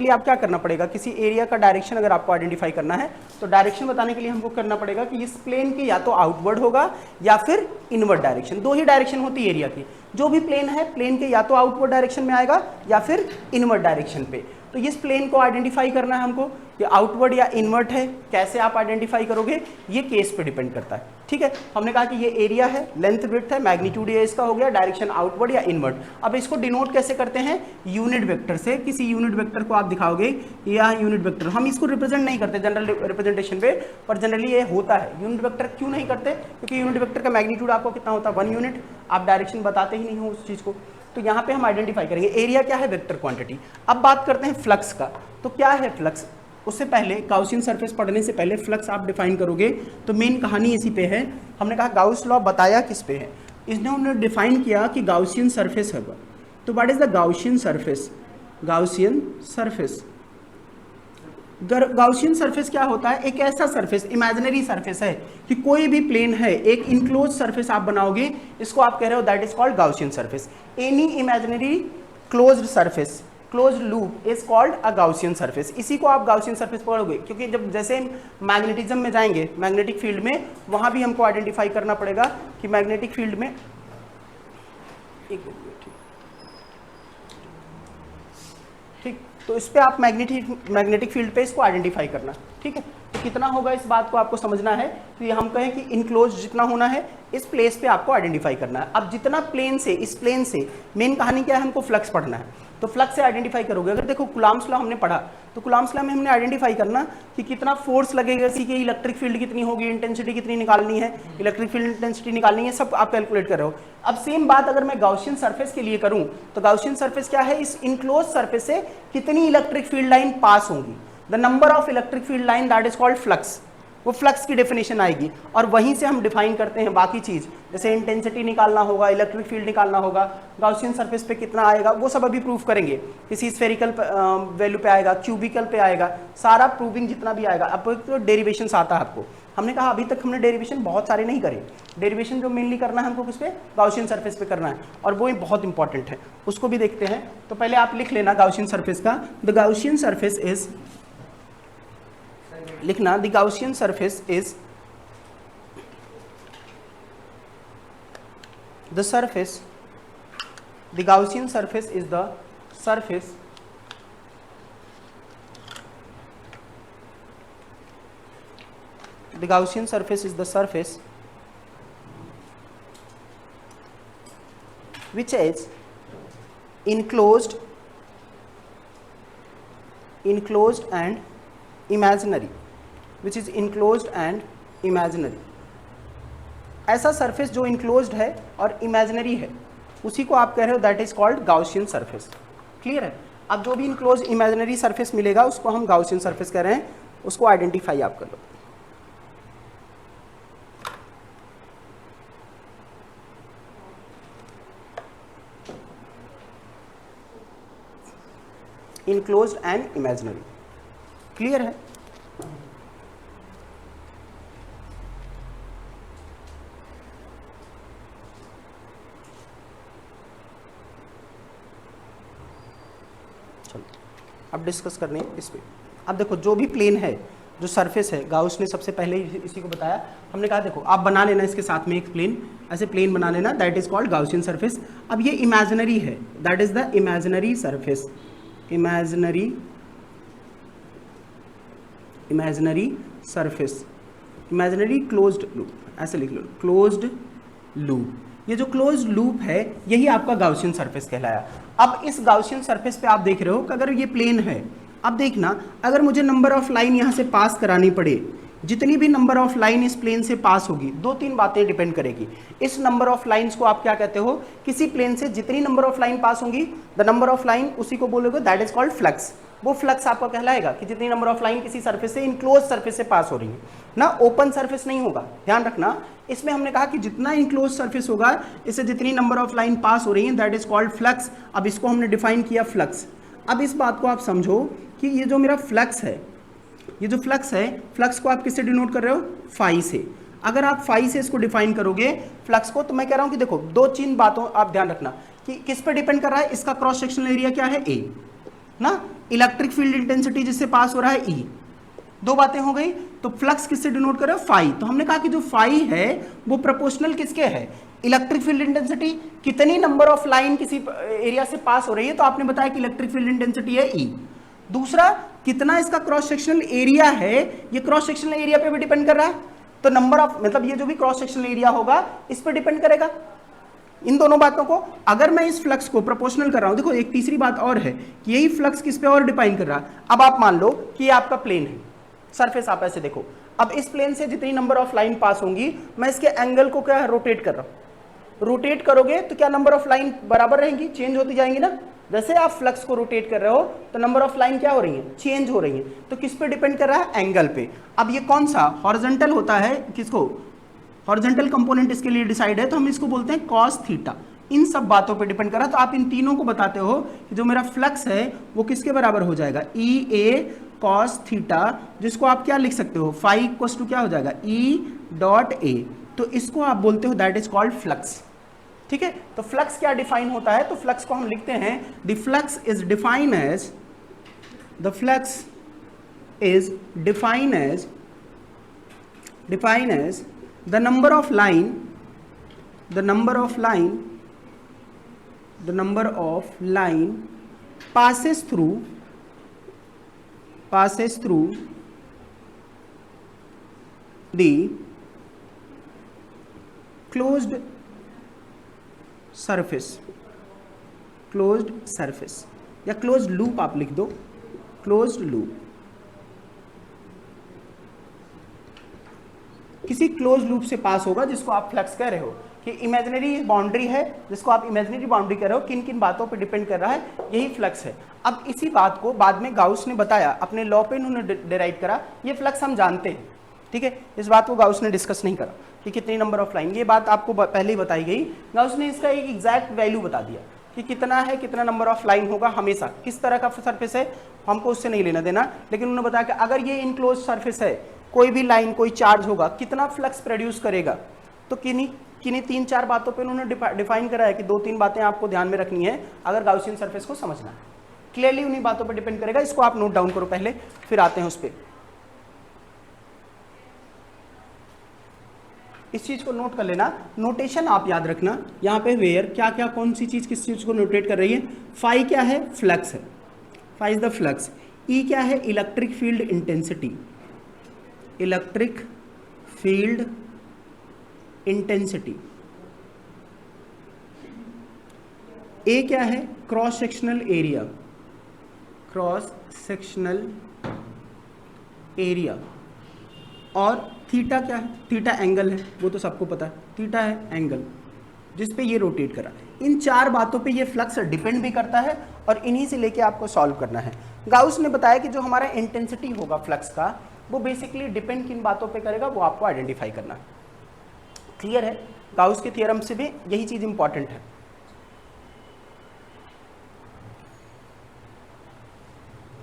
लिए आप क्या करना पड़ेगा, किसी एरिया का डायरेक्शन अगर आपको आइडेंटिफाई करना है तो डायरेक्शन बताने के लिए हमको करना पड़ेगा कि इस प्लेन के या तो आउटवर्ड होगा या फिर इनवर्ड डायरेक्शन, दो ही डायरेक्शन होती है एरिया की। जो भी प्लेन है प्लेन के या तो आउटवर्ड डायरेक्शन में आएगा या फिर इनवर्ड डायरेक्शन पे। तो इस प्लेन को आइडेंटिफाई करना है हमको, ये आउटवर्ड या इनवर्ट है, कैसे आप आइडेंटिफाई करोगे ये केस पे डिपेंड करता है। ठीक है, हमने कहा कि ये एरिया है, लेंथ विड्थ है, मैग्नीट्यूड ये इसका हो गया, डायरेक्शन आउटवर्ड या इनवर्ट। अब इसको डिनोट कैसे करते हैं, यूनिट वेक्टर से। किसी यूनिट वेक्टर को आप दिखाओगे, यह यूनिट वेक्टर, हम इसको रिप्रेजेंट नहीं करते जनरल रिप्रेजेंटेशन पे, पर जनरली ये होता है। यूनिट वेक्टर क्यों नहीं करते, क्योंकि यूनिट वेक्टर का मैग्नीट्यूड आपको कितना होता है 1 यूनिट, आप डायरेक्शन बताते ही नहीं हो उस चीज को। तो यहाँ पे हम आइडेंटिफाई करेंगे एरिया क्या है, वेक्टर क्वांटिटी। अब बात करते हैं फ्लक्स का, तो क्या है फ्लक्स, उससे पहले गाउसियन सरफेस पढ़ने से पहले फ्लक्स आप डिफाइन करोगे तो मेन कहानी इसी पे है। हमने कहा गाउस लॉ बताया किस पे है, इसने डिफाइन किया कि गाउसियन सरफेस है। तो what is the Gaussian surface, Gaussian surface, Gaussian surface क्या होता है, एक ऐसा सरफेस, इमेजिनरी सरफेस है कि कोई भी प्लेन है, एक इनक्लोज सरफेस आप बनाओगे, इसको आप कह रहे हो that is called Gaussian surface. Any imaginary closed surface, closed loop is called a Gaussian surface. इसी को आप गाउसियन सरफेस पढ़ोगे, क्योंकि जब जैसे मैग्नेटिज्म में जाएंगे, मैग्नेटिक फील्ड में, वहां भी हमको आइडेंटिफाई करना पड़ेगा कि मैग्नेटिक फील्ड में ठीक, तो इस पे आप मैग्नेटिक फील्ड पे इसको आइडेंटिफाई करना। ठीक है, तो कितना होगा इस बात को आपको समझना है। तो ये हम कहें कि इनक्लोज जितना होना है इस प्लेस पे आपको आइडेंटिफाई करना है। अब जितना प्लेन से, इस प्लेन से मेन कहानी क्या है, हमको फ्लक्स पढ़ना है, तो फ्लक्स से आइडेंटिफाई करोगे। अगर देखो कुलाम्स लॉ हमने पढ़ा, तो कुलाम्स लॉ में हमने आइडेंटिफाई करना कि कितना फोर्स लगेगा, इसी की इलेक्ट्रिक फील्ड कितनी होगी, इंटेंसिटी कितनी निकालनी है, इलेक्ट्रिक फील्ड इंटेंसिटी निकालनी है, सब आप कैलकुलेट कर रहे हो। अब सेम बात अगर मैं गाउसियन सरफेस के लिए करूं, तो गाउसियन सरफेस क्या है, इस इनक्लोज सरफेस से कितनी इलेक्ट्रिक फील्ड लाइन पास होंगी, the number of electric field line that is called flux, वो फ्लक्स की डेफिनेशन आएगी। और वहीं से हम डिफाइन करते हैं बाकी चीज, जैसे इंटेंसिटी निकालना होगा, इलेक्ट्रिक फील्ड निकालना होगा, गाउसियन सरफेस पे कितना आएगा वो सब अभी प्रूव करेंगे, किसी स्फेरिकल वैल्यू पे आएगा, क्यूबिकल पे आएगा, सारा प्रूविंग जितना भी आएगा। अब तो डेरिवेशन आता है आपको, हमने कहा अभी तक हमने डेरिवेशन बहुत सारे नहीं करे, डेरिवेशन जो मेनली करना है हमको किस पे, गाउसियन सरफेस पे करना है, और वो बहुत इंपॉर्टेंट है, उसको भी देखते हैं। तो पहले आप लिख लेना गाउसियन सरफेस का, द गाउसियन सरफेस इज, लिखना the Gaussian surface is the surface, the Gaussian surface is the surface the Gaussian surface is the surface which is enclosed and imaginary, which is enclosed and imaginary। ऐसा surface जो enclosed है और imaginary है उसी को आप कह रहे हो that is called Gaussian surface. Clear है, अब जो भी इनक्लोज इमेजिनरी सरफेस मिलेगा उसको हम गाउसियन सरफेस कह रहे हैं, उसको आइडेंटिफाई आप कर लो। इनक्लोज्ड एंड इमेजिनरी, क्लियर है। चलो अब डिस्कस करने इस पे। अब देखो जो भी प्लेन है, जो सरफेस है, गाउस ने सबसे पहले इसी को बताया। हमने कहा देखो आप बना लेना इसके साथ में एक प्लेन, ऐसे प्लेन बना लेना, that is called Gaussian surface. अब ये इमेजिनरी है, that is the imaginary surface, imaginary surface, imaginary closed loop, ऐसे लिख लो, क्लोज्ड लूप। ये जो क्लोज्ड लूप है यही आपका गाउसियन सरफेस कहलाया। अब इस गाउसियन सरफेस पे आप देख रहे हो कि अगर ये प्लेन है, अब देखना अगर मुझे नंबर ऑफ लाइन यहाँ से पास करानी पड़े, जितनी भी नंबर ऑफ लाइन इस प्लेन से पास होगी, दो तीन बातें डिपेंड करेगी। इस नंबर ऑफ लाइंस को आप क्या कहते हो, किसी प्लेन से जितनी नंबर ऑफ लाइन पास होंगी, द नंबर ऑफ लाइन, उसी को बोलोगे दैट इज कॉल्ड फ्लक्स। वो फ्लक्स आपका कहलाएगा कि जितनी नंबर ऑफ लाइन किसी सरफेस से, इनक्लोज सरफेस से पास हो रही है ना, ओपन सरफेस नहीं होगा, ध्यान रखना। इसमें हमने कहा कि जितना इनक्लोज सरफेस होगा, इससे जितनी नंबर ऑफ लाइन पास हो रही है दैट इज कॉल्ड फ्लक्स। अब इसको हमने डिफाइन किया फ्लक्स। अब इस बात को आप समझो कि ये जो मेरा फ्लक्स है, ये जो फ्लक्स है, फ्लक्स को आप किससे डिनोट कर रहे हो, फाई से। अगर आप फाई से इसको डिफाइन करोगे फ्लक्स को, तो मैं कह रहा हूं कि देखो दो तीन बातों आप ध्यान रखना कि किस पे डिपेंड कर रहा है, इसका क्रॉस सेक्शनल एरिया क्या है, ए ना, इलेक्ट्रिक फील्ड इंटेंसिटी जिससे पास हो रहा है ई, दो बातें हो गई। तो फ्लक्स किससे डिनोट कर रहे हो, फाई। तो हमने कहा कि जो फाई है वो प्रोपोर्शनल किसके है, इलेक्ट्रिक फील्ड इंटेंसिटी, कितनी नंबर ऑफ लाइन किसी एरिया से पास हो रही है, तो आपने बताया कि इलेक्ट्रिक फील्ड इंटेंसिटी है ई। दूसरा, कितना इसका क्रॉस सेक्शनल एरिया है, ये क्रॉस सेक्शनल एरिया पे भी डिपेंड कर रहा है, तो नंबर ऑफ, मतलब ये जो भी क्रॉस सेक्शनल एरिया होगा इस पर डिपेंड करेगा। इन दोनों बातों को अगर मैं इस फ्लक्स को प्रोपोर्शनल कर रहा हूं, देखो एक तीसरी बात और है कि यही फ्लक्स किस पे और डिपेंड कर रहा है। अब आप मान लो कि ये आपका प्लेन है, सरफेस आप ऐसे देखो, अब इस प्लेन से जितनी नंबर ऑफ लाइन पास होंगी, मैं इसके एंगल को क्या रोटेट कर रहा हूं, रोटेट करोगे तो क्या नंबर ऑफ लाइन बराबर रहेंगी, चेंज होती जाएंगी ना। जैसे आप फ्लक्स को रोटेट कर रहे हो तो नंबर ऑफ लाइन क्या हो रही है, चेंज हो रही है। तो किस पे डिपेंड कर रहा है, एंगल पे। अब ये कौन सा हॉरिजॉन्टल होता है, किसको, हॉरिजॉन्टल कंपोनेंट इसके लिए डिसाइड है, तो हम इसको बोलते हैं कॉस थीटा। इन सब बातों पे डिपेंड कर रहा है। तो आप इन तीनों को बताते हो कि जो मेरा फ्लक्स है वो किसके बराबर हो जाएगा, ई ए कॉस थीटा, जिसको आप क्या लिख सकते हो, फाई इक्वल्स टू क्या हो जाएगा, ई डॉट ए। तो इसको आप बोलते हो दैट इज कॉल्ड फ्लक्स। ठीक है, तो फ्लक्स क्या डिफाइन होता है, तो फ्लक्स को हम लिखते हैं the flux is define as, the flux is define as the number of line passes through the closed surface या closed loop आप लिख दो, closed loop, किसी क्लोज लूप से पास होगा जिसको आप फ्लक्स कह रहे हो। कि इमेजिनरी बाउंड्री है जिसको आप इमेजिनरी बाउंड्री कह रहे हो, किन किन बातों पे डिपेंड कर रहा है, यही फ्लक्स है। अब इसी बात को बाद में गाउस ने बताया, अपने लॉ पे इन्होंने डिराइव करा, ये फ्लक्स हम जानते हैं। ठीक है, इस बात को गाउस ने डिस्कस नहीं करा कि कितनी नंबर ऑफ लाइन, ये बात आपको पहले ही बताई गई। गाउस ने इसका एक एग्जैक्ट वैल्यू बता दिया कि कितना है, कितना नंबर ऑफ लाइन होगा हमेशा, किस तरह का सरफेस है हमको उससे नहीं लेना देना, लेकिन उन्होंने बताया कि अगर ये इनक्लोज सरफेस है, कोई भी लाइन कोई चार्ज होगा, कितना फ्लक्स प्रोड्यूस करेगा। तो किन्हीं तीन चार बातों पे उन्होंने डिफाइन करा है कि दो तीन बातें आपको ध्यान में रखनी है अगर गाउसियन सरफेस को समझना है। क्लियरली उन्हीं बातों पे डिपेंड करेगा, इसको आप नोट डाउन करो पहले, फिर आते हैं उस पर। इस चीज को नोट कर लेना, नोटेशन आप याद रखना यहाँ पे, वेयर क्या क्या कौन सी चीज किस चीज को नोटेट कर रही है। फाई क्या है, फ्लक्स है, phi is the flux. E क्या है, electric field intensity, electric field intensity. A क्या है, cross sectional area, cross sectional area. और थीटा क्या है, थीटा एंगल है, वो तो सबको पता है, थीटा है एंगल जिस पे ये रोटेट करा। इन चार बातों पे ये फ्लक्स डिपेंड भी करता है और इन्हीं से लेके आपको सॉल्व करना है। गाउस ने बताया कि जो हमारा इंटेंसिटी होगा फ्लक्स का, वो बेसिकली डिपेंड किन बातों पे करेगा, वो आपको आइडेंटिफाई करना है। क्लियर है, गाउस के थ्योरम से भी यही चीज इंपॉर्टेंट है।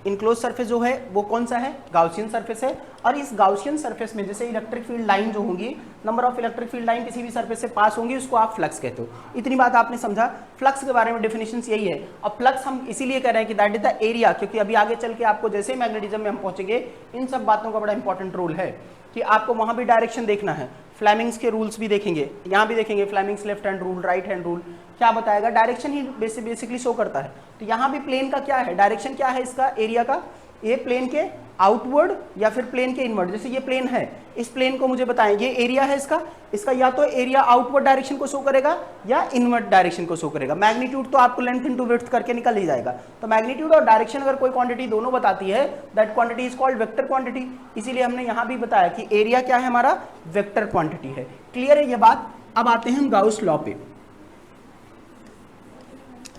इनक्लोज सरफेस जो है वो कौन सा है, गाउसियन सरफेस है। और इस गाउसियन सरफेस में जैसे इलेक्ट्रिक फील्ड लाइन जो होंगी, number of electric field line किसी भी सरफेस से पास होंगी, उसको आप फ्लक्स कहते हो। इतनी बात आपने समझा, फ्लक्स के बारे में डेफिनेशन यही है। अब फ्लक्स हम इसीलिए कह रहे हैं कि दैट इज द एरिया, क्योंकि अभी आगे चल के आपको जैसे मैग्नेटिज्म में हम पहुंचेंगे, इन सब बातों का बड़ा इंपॉर्टेंट रोल है कि आपको वहां भी डायरेक्शन देखना है। फ्लेमिंग्स के रूल्स भी देखेंगे, यहाँ भी देखेंगे, Fleming's left hand rule, right hand rule क्या बताएगा, डायरेक्शन ही बेसिकली शो करता है। तो यहाँ भी प्लेन का क्या है, डायरेक्शन क्या है इसका, एरिया का, ये प्लेन के आउटवर्ड या फिर प्लेन के इनवर्ड। जैसे ये प्लेन है, इस प्लेन को मुझे बताएं, ये एरिया है इसका या तो एरिया आउटवर्ड डायरेक्शन को शो करेगा या इनवर्ड डायरेक्शन को शो करेगा। मैग्नीट्यूड तो आपको लेंथ इनटू विड्थ करके निकल ही जाएगा। तो मैग्नीट्यूड और डायरेक्शन अगर कोई क्वांटिटी दोनों बताती है, that quantity is called vector quantity. इसीलिए हमने यहां भी बताया कि एरिया क्या है हमारा, वेक्टर क्वांटिटी है। क्लियर है ये बात। अब आते हैं हम गाउस लॉ पे।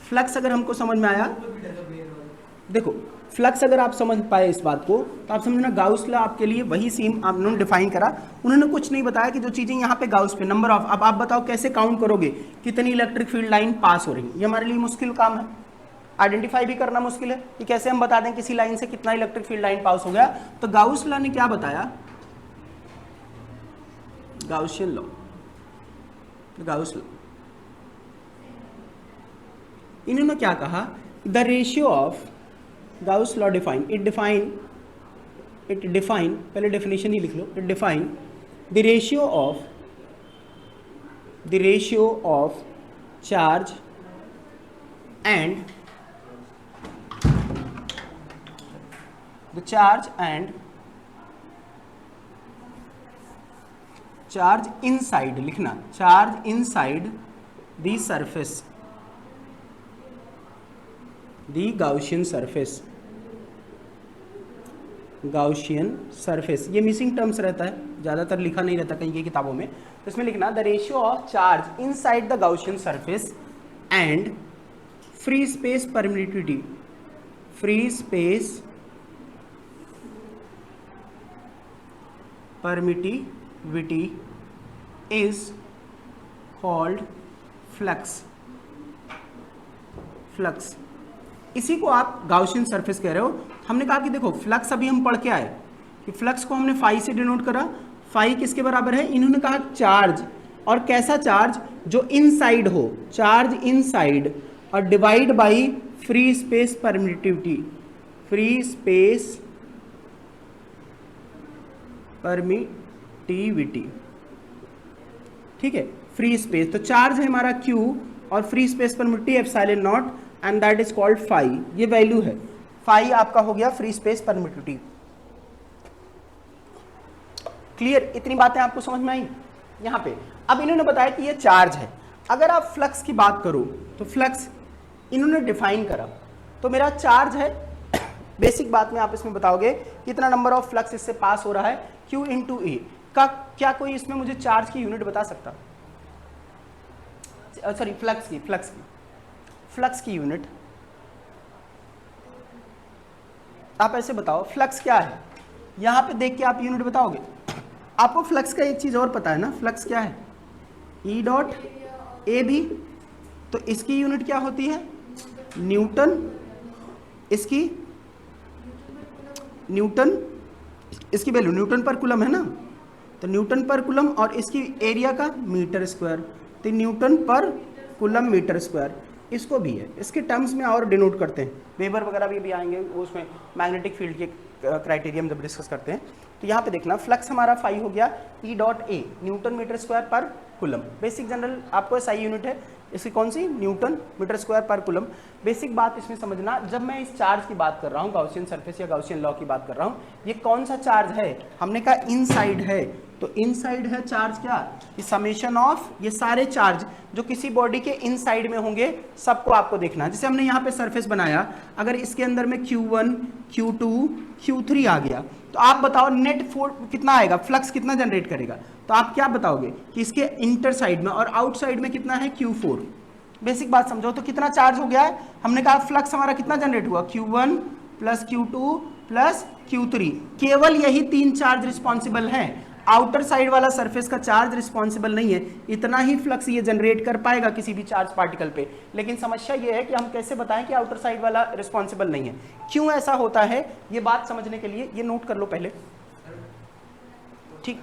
फ्लक्स अगर हमको समझ में आया, देखो फ्लक्स अगर आप समझ पाए इस बात को, तो आप समझना गाउस लॉ आपके लिए वही सेम आपने डिफाइन करा। उन्होंने कुछ नहीं बताया कि जो चीजें यहाँ पे गाउस पे नंबर ऑफ, अब आप बताओ कैसे काउंट करोगे कितनी इलेक्ट्रिक फील्ड लाइन पास हो रही है। ये हमारे लिए मुश्किल काम है, आइडेंटिफाई भी करना मुश्किल है कि कैसे हम बता दें किसी लाइन से कितना इलेक्ट्रिक फील्ड लाइन पास हो गया। तो गाउस लॉ ने क्या बताया, गाउसियन लॉ, गाउस लॉ, इन्होंने क्या कहा, the ratio of Gauss law define, it define, पहले डेफिनेशन ही लिख लो, it define the ratio of charge and the charge inside, लिखना charge inside the surface, the Gaussian surface. ये मिसिंग टर्म्स रहता है, ज़्यादातर लिखा नहीं रहता कहीं की किताबों में, तो इसमें लिखना the ratio of charge inside the Gaussian surface and free space permittivity, is called flux. इसी को आप गाउसियन सरफेस कह रहे हो। हमने कहा कि देखो फ्लक्स अभी हम पढ़ के आए कि फ्लक्स को हमने फाई से डिनोट करा, फाई किसके बराबर है, इन्होंने कहा चार्ज, और कैसा चार्ज, जो इनसाइड हो, चार्ज इनसाइड, और divide by free space permittivity, ठीक है, फ्री स्पेस, तो चार्ज है हमारा Q और free space permittivity epsilon naught and that is called phi, ये वैल्यू है, फाई आपका हो गया फ्री स्पेस परमिटिविटी। क्लियर, इतनी बातें आपको समझ में आई यहाँ पे। अब इन्होंने बताया कि ये चार्ज है। अगर आप फ्लक्स की बात करो तो फ्लक्स इन्होंने डिफाइन करा, तो मेरा चार्ज है, बेसिक बात में आप इसमें बताओगे कितना नंबर ऑफ फ्लक्स इससे पास हो रहा है, Q इंटू E का। क्या कोई इसमें मुझे चार्ज की यूनिट बता सकता, सॉरी फ्लक्स की यूनिट आप ऐसे बताओ, फ्लक्स क्या है, यहां पे देख के आप यूनिट बताओगे। आपको फ्लक्स का एक चीज और पता है ना, फ्लक्स क्या है, E डॉट ए बी, तो इसकी यूनिट क्या होती है, न्यूटन, इसकी वैल्यू न्यूटन पर कूलम है ना, तो न्यूटन पर कूलम, और इसकी एरिया का मीटर स्क्वायर, तो न्यूटन पर कूलम मीटर स्क्वायर, इसको भी है, इसके टर्म्स में और डिनोट करते हैं, वेबर वगैरह भी आएंगे उसमें, मैग्नेटिक फील्ड के क्राइटेरिया जब डिस्कस करते हैं। तो यहाँ पे देखना फ्लक्स हमारा फाई हो गया E dot A, newton metre square per coulomb, basic general आपको SI यूनिट है इसकी, कौन सी, newton metre square per coulomb. Basic बात इसमें समझना, जब मैं इस चार्ज की बात कर रहा हूँ, गाउसियन सरफेस या गाउसियन लॉ की बात कर रहा हूँ, ये कौन सा चार्ज है, हमने कहा इनसाइड है, तो इनसाइड है चार्ज क्या, ये समेशन ऑफ ये सारे चार्ज जो किसी बॉडी के इनसाइड में होंगे सबको आपको देखना है। जैसे हमने यहाँ पे सरफेस बनाया, अगर इसके अंदर में Q1, Q2, Q3 आ गया, तो आप बताओ नेट फोर्स कितना आएगा, फ्लक्स कितना जनरेट करेगा, तो आप क्या बताओगे कि इसके इंटर साइड में और आउट साइड में कितना है, Q4। बेसिक बात समझो, तो कितना चार्ज हो गया है, हमने कहा फ्लक्स हमारा कितना जनरेट हुआ, Q1 plus Q2 plus Q3, केवल यही 3 चार्ज रिस्पॉन्सिबल हैं, आउटर साइड वाला सरफेस का चार्ज रिस्पॉन्सिबल नहीं है, इतना ही फ्लक्स ये जनरेट कर पाएगा किसी भी चार्ज पार्टिकल पे। लेकिन समस्या ये है कि हम कैसे बताएं कि आउटर साइड वाला रिस्पॉन्सिबल नहीं है, क्यों ऐसा होता है, ये बात समझने के लिए ये नोट कर लो पहले, ठीक,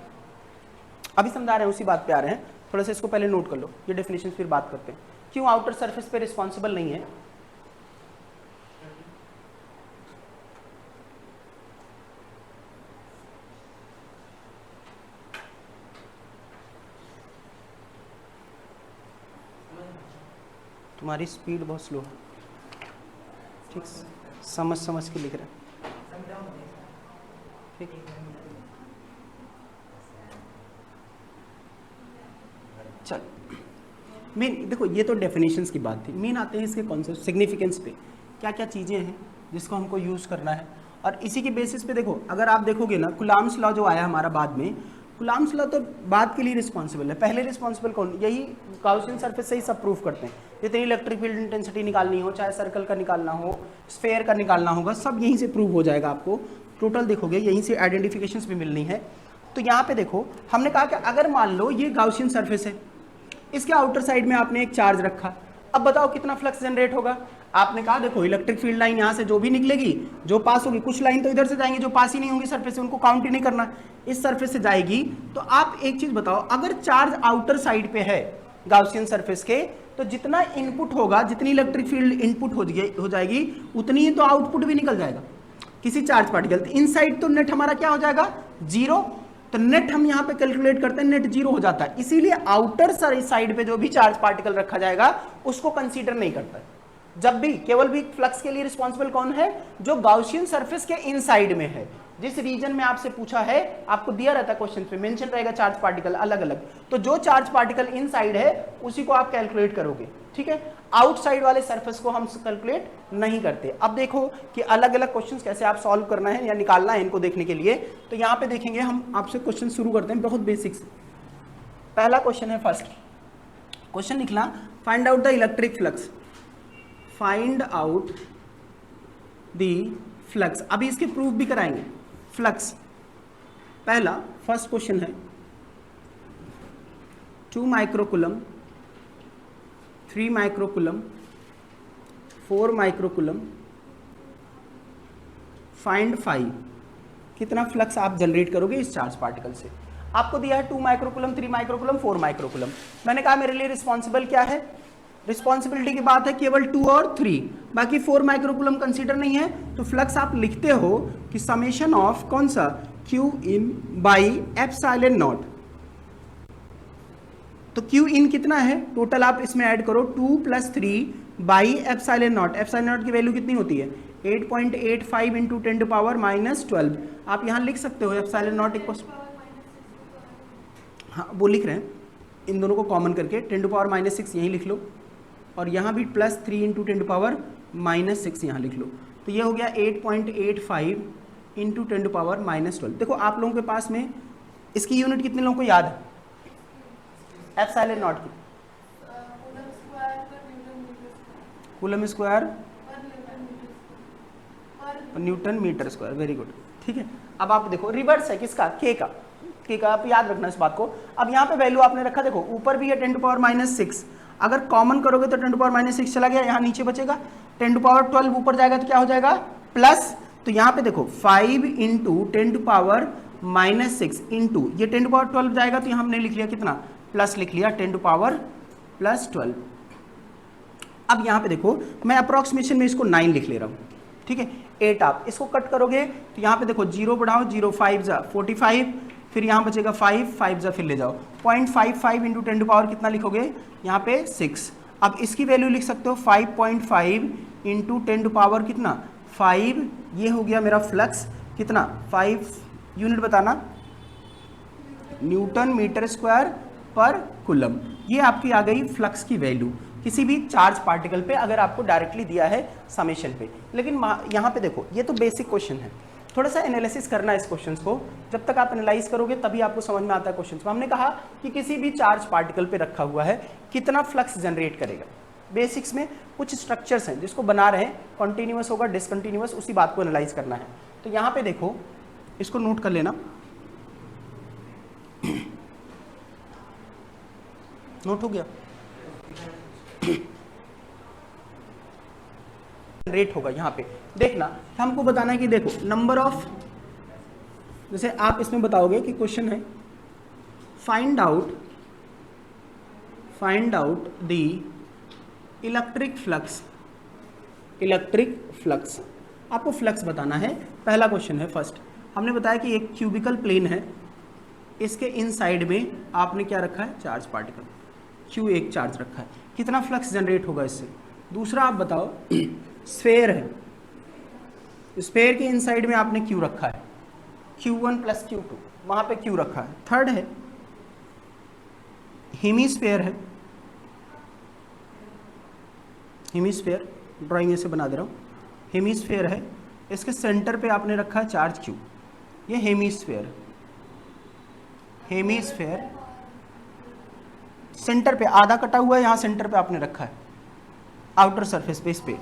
अभी समझा रहे हैं, उसी बात पे आ रहे हैं, थोड़ा सा इसको पहले नोट कर लो, ये डेफिनेशन फिर बात करते हैं, क्यों आउटर सरफेस पे रिस्पॉन्सिबल नहीं है। तुम्हारी स्पीड बहुत स्लो है, ठीक, समझ के लिख रहे हैं, ठीक। चल, मेन देखो, ये तो डेफिनेशंस की बात थी, मेन आते हैं इसके कॉन्सेप्ट, सिग्निफिकेंस पे, क्या क्या चीज़ें हैं जिसको हमको यूज़ करना है, और इसी के बेसिस पे देखो, अगर आप देखोगे ना, कुलाम्स लॉ जो आया हमारा बाद में, कुलाम्स लॉ तो बाद के लिए रिस्पॉन्सिबल है, पहले रिस्पॉन्सिबल कौन, यही गाउसियन सरफेस से ही सब प्रूफ करते हैं, जितनी इलेक्ट्रिक फील्ड इंटेंसिटी निकालनी हो, चाहे सर्कल का निकालना हो, स्फेयर का निकालना होगा, सब यहीं से प्रूव हो जाएगा आपको, टोटल देखोगे यहीं से आइडेंटिफिकेशंस भी मिलनी है। तो यहाँ पे देखो, हमने कहा कि अगर मान लो ये गाउसियन सरफेस है, इसके आउटर साइड में आपने एक चार्ज रखा, अब बताओ कितना फ्लक्स जनरेट होगा। आपने कहा देखो इलेक्ट्रिक फील्ड लाइन यहाँ से जो भी निकलेगी, जो पास होगी, कुछ लाइन तो इधर से जाएंगी जो पास ही नहीं होंगी सरफेस से, उनको काउंट ही नहीं करना, इस सरफेस से जाएगी। तो आप एक चीज बताओ, अगर चार्ज आउटर साइड पे है गाउसियन सरफेस के, तो जितना इनपुट होगा, जितनी इलेक्ट्रिक फील्ड इनपुट हो जाएगी उतनी ही तो आउटपुट भी निकल जाएगा किसी चार्ज पार्टिकल। तो इनसाइड तो नेट हमारा क्या हो जाएगा, जीरो। तो नेट हम यहाँ पे कैलकुलेट करते हैं, नेट जीरो हो जाता है, इसीलिए आउटर साइड पे जो भी चार्ज पार्टिकल रखा जाएगा उसको कंसीडर नहीं करता है। जब भी केवल भी फ्लक्स के लिए रिस्पॉन्सिबल कौन है, जो गाउसियन सरफेस के इनसाइड में है, जिस रीजन में आपसे पूछा है, आपको दिया रहता है क्वेश्चन पे, मेंशन रहेगा चार्ज पार्टिकल अलग अलग, तो जो चार्ज पार्टिकल इनसाइड है उसी को आप कैलकुलेट करोगे, ठीक है। आउटसाइड वाले सरफेस को हम कैलकुलेट नहीं करते। अब देखो कि अलग अलग क्वेश्चंस कैसे आप सॉल्व करना है या निकालना है इनको देखने के लिए। तो यहाँ पे देखेंगे हम आपसे क्वेश्चन शुरू करते हैं बहुत बेसिक से। पहला क्वेश्चन है, फर्स्ट क्वेश्चन लिखना, find out the electric flux, find out the flux. अभी इसके प्रूफ भी कराएंगे। फ्लक्स पहला फर्स्ट क्वेश्चन है, 2 माइक्रोकूलम, 3 माइक्रोकूलम, 4 माइक्रोकूलम, फाइंड 5। कितना फ्लक्स आप जनरेट करोगे इस चार्ज पार्टिकल से। आपको दिया है 2 माइक्रोकूलम, 3 माइक्रोकूलम, 4 माइक्रोकूलम। मैंने कहा मेरे लिए रिस्पॉन्सिबल क्या है, रिस्पॉन्सिबिलिटी की बात है केवल 2 और 3, बाकी 4 माइक्रोकूलम कंसीडर नहीं है। तो फ्लक्स आप लिखते हो कि समेशन ऑफ कौन सा, Q in by epsilon not. तो क्यू इन कितना है टोटल, आप इसमें ऐड करो 2 + 3 by epsilon not. Epsilon naught की वैल्यू कितनी होती है, 8.85 इंटू 10⁻12। आप यहां लिख सकते हो एप्सिलॉन नॉट इक्वल, हाँ वो लिख रहे हैं, इन दोनों को कॉमन करके 10⁻6 यहीं लिख लो, और यहाँ भी +3 इंटू 10⁻6 यहाँ लिख लो। तो ये हो गया 8.85 इंटू 10⁻12। देखो आप लोगों के पास में इसकी यूनिट कितने लोगों को याद है, एप्सिलॉन नॉट की, coulomb square newton metre square, very good, ठीक है। अब आप देखो रिवर्स है किसका, के का, के का, आप याद रखना इस बात को। अब यहाँ पे वैल्यू आपने रखा, देखो ऊपर भी है 10⁻6, अगर कॉमन करोगे तो 10⁻6 चला गया, यहाँ नीचे बचेगा 10⁻12, ऊपर जाएगा तो क्या हो जाएगा प्लस। तो यहाँ पे देखो 5 इंटू 10⁻6 इंटू ये 10⁻12 जाएगा, तो यहाँ हमने लिख लिया कितना, प्लस लिख लिया 10⁻+12। अब यहाँ पे देखो मैं अप्रोक्सीमेशन में इसको 9 लिख ले रहा हूँ, ठीक है। 8 आप इसको कट करोगे तो यहाँ पे देखो 0 बढ़ाओ, 0 5 जा 45, फिर यहाँ बचेगा 5 जा फिर ले जाओ 0.55 इंटू 10 कितना लिखोगे यहाँ पे 6। अब इसकी वैल्यू लिख सकते हो 5.5 इंटू 10 कितना 5, ये हो गया मेरा फ्लक्स कितना 5, यूनिट बताना, Newton metre square per coulomb. ये आपकी आ गई फ्लक्स की वैल्यू किसी भी चार्ज पार्टिकल पे, अगर आपको डायरेक्टली दिया है समेशन पे। लेकिन यहाँ पे देखो ये तो बेसिक क्वेश्चन है, थोड़ा सा एनालिसिस करना है इस क्वेश्चन को। जब तक आप एनालाइज करोगे तभी आपको समझ में आता है क्वेश्चन को। हमने कहा कि किसी भी चार्ज पार्टिकल पे रखा हुआ है कितना फ्लक्स जनरेट करेगा। बेसिक्स में कुछ स्ट्रक्चर्स हैं जिसको बना रहे हैं, कॉन्टिन्यूअस होगा डिसकंटिन्यूअस, उसी बात को एनालाइज करना है। तो यहाँ पे देखो इसको नोट कर लेना, नोट हो गया, जनरेट होगा। यहाँ पे देखना हमको बताना है कि देखो नंबर ऑफ, जैसे आप इसमें बताओगे कि क्वेश्चन है find out the electric flux, आपको फ्लक्स बताना है। पहला क्वेश्चन है फर्स्ट, हमने बताया कि एक क्यूबिकल प्लेन है, इसके इनसाइड में आपने क्या रखा है, चार्ज पार्टिकल Q एक चार्ज रखा है, कितना फ्लक्स जनरेट होगा इससे। दूसरा आप बताओ स्फेयर है, स्फेयर के इनसाइड में आपने Q रखा है, Q1 + Q2, वहां पे Q रखा है। थर्ड है हेमीस्फेयर है, हेमीस्फेयर ड्राइंग ऐसे बना दे रहा हूँ, हेमीस्फेयर है, इसके सेंटर पे आपने रखा है चार्ज Q, ये हेमीस्फेयर सेंटर पे आधा कटा हुआ है, यहाँ सेंटर पे आपने रखा है आउटर सरफेस पे इस पे,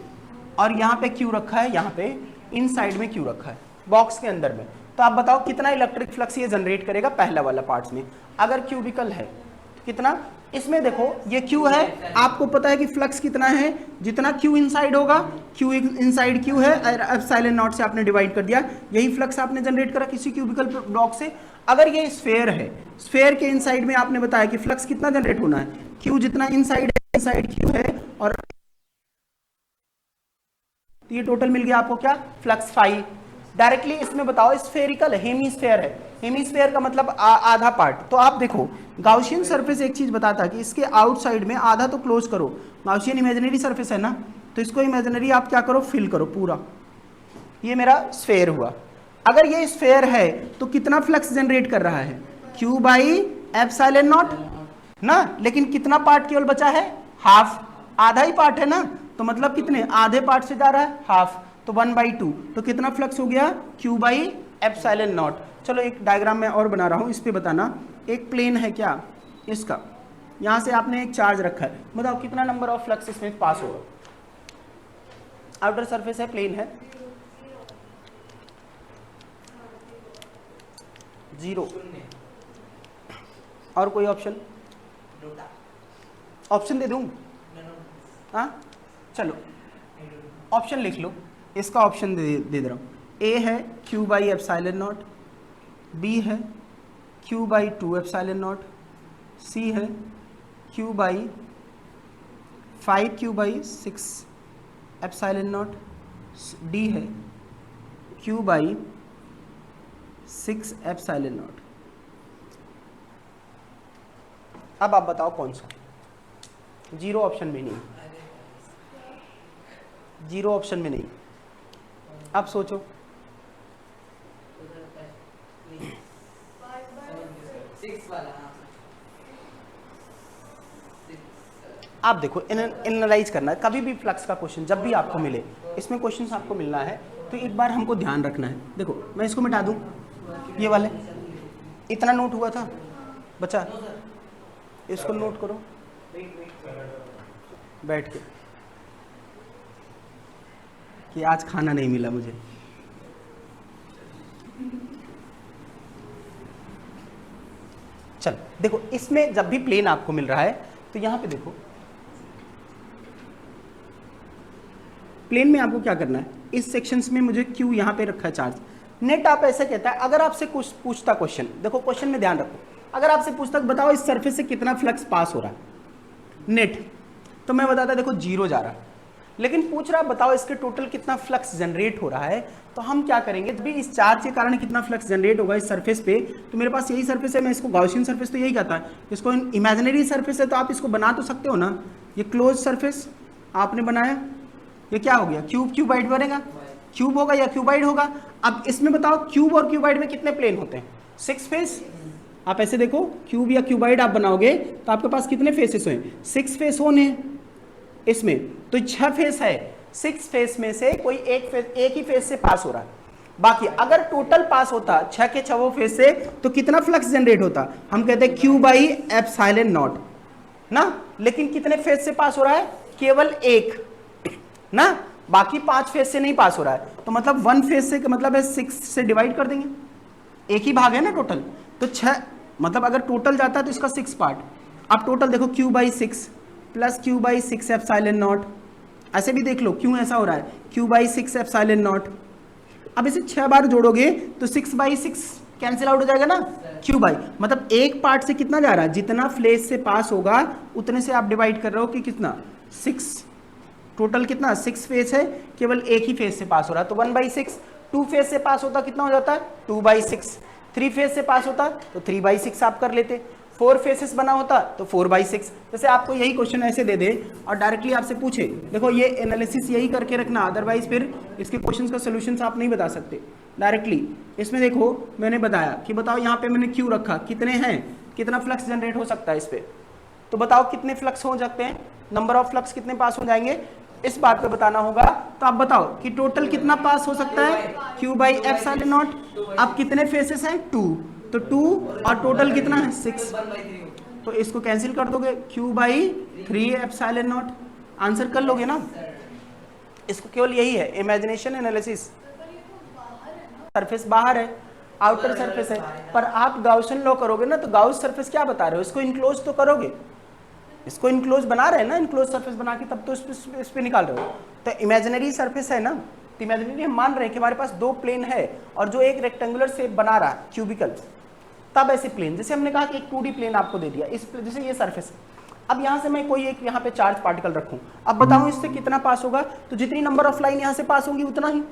और यहाँ पे Q रखा है, यहाँ पे इनसाइड में Q रखा है बॉक्स के अंदर में। तो आप बताओ कितना इलेक्ट्रिक फ्लक्स ये जनरेट करेगा पहला वाला पार्ट्स में। अगर क्यूबिकल है तो कितना, इसमें देखो ये Q है, आपको पता है कि फ्लक्स कितना है, जितना Q इनसाइड होगा, Q इनसाइड Q है, एप्सिलॉन नॉट से आपने डिवाइड कर दिया, यही फ्लक्स आपने जनरेट करा किसी क्यूबिकल ब्लॉक से। अगर ये स्फेयर है, स्फेयर के इनसाइड में आपने बताया कि फ्लक्स कितना जनरेट होना है, Q जितना इनसाइड है साइड क्यू है और तो ये टोटल मिल गया आपको क्या, फ्लक्स फाई। डायरेक्टली इसमें बताओ स्फेरिकल हेमीस्फेयर है, हेमीस्फेयर का मतलब आधा पार्ट। तो आप देखो गाउसियन सरफेस एक चीज बताता है कि इसके आउटसाइड में आधा तो क्लोज करो, गाउसियन इमेजिनरी सरफेस है ना, तो इसको इमेजिनरी आप क्या करो, फिल करो पूरा। ये मेरा स्फेयर हुआ। अगर ये स्फेयर है तो कितना फ्लक्स जनरेट कर रहा है, Q बाई एप्सिलॉन नॉट ना, लेकिन कितना पार्ट केवल बचा है, हाफ, आधा ही पार्ट है ना, तो मतलब कितने, आधे पार्ट से जा रहा है हाफ, तो 1/2, तो कितना फ्लक्स हो गया, Q बाई एप्सिलॉन नॉट। चलो एक डायग्राम मैं और बना रहा हूं, इस पे बताना। एक प्लेन है क्या इसका, यहां से आपने एक चार्ज रखा है, बताओ कितना नंबर ऑफ फ्लक्स इसमें पास होगा। आउटर सरफेस है, प्लेन है, 0। और कोई ऑप्शन, ऑप्शन दे दूं, हाँ चलो ऑप्शन लिख लो, इसका ऑप्शन दे रहा हूँ। ए है Q by epsilon naught, B है Q by 2 epsilon naught, C है Q by 5Q by 6 epsilon naught, D है Q बाई 6 एप्सिलॉन नॉट। अब आप बताओ कौन सा, 0 ऑप्शन में नहीं, 0 ऑप्शन में नहीं, आप सोचो। आप देखो एनालाइज करना है, कभी भी फ्लक्स का क्वेश्चन जब भी आपको मिले, इसमें क्वेश्चन आपको मिलना है तो एक बार हमको ध्यान रखना है। देखो मैं इसको मिटा दूं, ये वाले इतना नोट हुआ था बच्चा, इसको नोट करो बैठ के कि आज खाना नहीं मिला मुझे। चल देखो, इसमें जब भी प्लेन आपको मिल रहा है तो यहां पे देखो, प्लेन में आपको क्या करना है, इस सेक्शंस में मुझे क्यू यहां पे रखा है चार्ज। नेट आप ऐसे कहता है, अगर आपसे कुछ पूछता क्वेश्चन, देखो क्वेश्चन में ध्यान रखो, अगर आपसे पूछता बताओ इस सरफेस से कितना फ्लक्स पास हो रहा है नेट, तो मैं बताता देखो 0 जा रहा है। लेकिन पूछ रहा बताओ इसके टोटल कितना फ्लक्स जनरेट हो रहा है, तो हम क्या करेंगे, भी इस चार्ज के कारण कितना फ्लक्स जनरेट होगा इस सरफेस पे, तो मेरे पास यही सरफेस है, मैं इसको गाउसियन सरफेस तो यही कहता है, इसको इमेजिनरी सरफेस है तो आप इसको बना तो सकते हो ना, ये क्लोज सरफेस आपने बनाया, ये क्या हो गया, क्यूब, क्यूबाइड बनेगा, क्यूब होगा या क्यूबाइड होगा। अब इसमें बताओ क्यूब और क्यूबाइड में कितने प्लेन होते हैं, 6 फेस। आप ऐसे देखो, क्यूब या क्यूबाइड आप बनाओगे तो आपके पास कितने फेसेस हैं, 6 फेस होने इसमें, तो 6 फेस है, 6 फेस में से कोई एक ही फेस से पास हो रहा है। बाकी अगर टोटल पास होता 6 के 6 फेस से तो कितना फ्लक्स जनरेट होता, हम कहते हैं Q बाई एप्सिलॉन नॉट ना, लेकिन कितने फेस से पास हो रहा है, केवल एक ना, बाकी 5 फेस से नहीं पास हो रहा है, तो मतलब 1 फेस से मतलब है 6 से डिवाइड कर देंगे, एक ही भाग है ना टोटल, तो 6 मतलब अगर टोटल जाता है तो इसका 6 पार्ट। अब टोटल देखो Q by 6 plus Q by 6 epsilon not, ऐसे भी देख लो क्यों ऐसा हो रहा है, Q बाई 6 एप्सिलॉन नॉट। अब इसे 6 बार जोड़ोगे तो 6 बाई 6 कैंसिल आउट हो जाएगा ना, Q बाई मतलब एक पार्ट से कितना जा रहा है, जितना फ्लेस से पास होगा उतने से आप डिवाइड कर रहे हो कि कितना 6, टोटल कितना 6 फेस है, केवल एक ही फेस से पास हो रहा है तो 1/6। 2 फेस से पास होता कितना हो जाता है 2/6। 3 फेस से पास होता तो 3/6 आप कर लेते। 4 फेसेस बना होता तो 4/6। जैसे आपको यही क्वेश्चन ऐसे दे दे और डायरेक्टली आपसे पूछे, देखो ये एनालिसिस यही करके रखना, अदरवाइज फिर इसके क्वेश्चन का सोल्यूशन आप नहीं बता सकते डायरेक्टली। इसमें देखो मैंने बताया कि बताओ यहाँ पे मैंने क्यू रखा, कितने हैं, कितना फ्लक्स जनरेट हो सकता है इस पर, तो बताओ कितने फ्लक्स हो सकते हैं, नंबर ऑफ फ्लक्स कितने पास हो जाएंगे, इस बात पे बताना होगा। तो आप बताओ कि टोटल कितना पास हो सकता है, Q बाई एप्सिलॉन नॉट। अब कितने फेसेस हैं 2, तो 2 और टोटल कितना है 6, तो इसको कैंसिल कर दोगे, Q by 3 epsilon not, answer कर लोगे ना। इसको केवल यही है इमेजिनेशन एनालिसिस, सरफेस बाहर है, आउटर सरफेस है, पर आप गाउसियन लॉ करोगे ना तो गाउस सरफेस क्या बता रहे हो, इसको इनक्लोज तो करोगे, इसको इनक्लोज बना रहे हैं ना, इनक्लोज सरफेस बना के तब तो इस पे निकाल रहे हो। तो इमेजिनरी सरफेस है ना, तो इमेजिनरी हम मान रहे हैं कि हमारे पास 2 प्लेन है और जो एक रेक्टेंगुलर शेप बना रहा है क्यूबिकल, तब ऐसे प्लेन, जैसे हमने कहा कि एक 2D प्लेन आपको दे दिया, इस जैसे ये सरफेस, अब यहाँ से मैं कोई एक यहाँ पे चार्ज पार्टिकल रखूं, अब बताऊं इससे कितना पास होगा, तो जितनी नंबर ऑफ लाइन यहाँ से पास होंगी उतना ही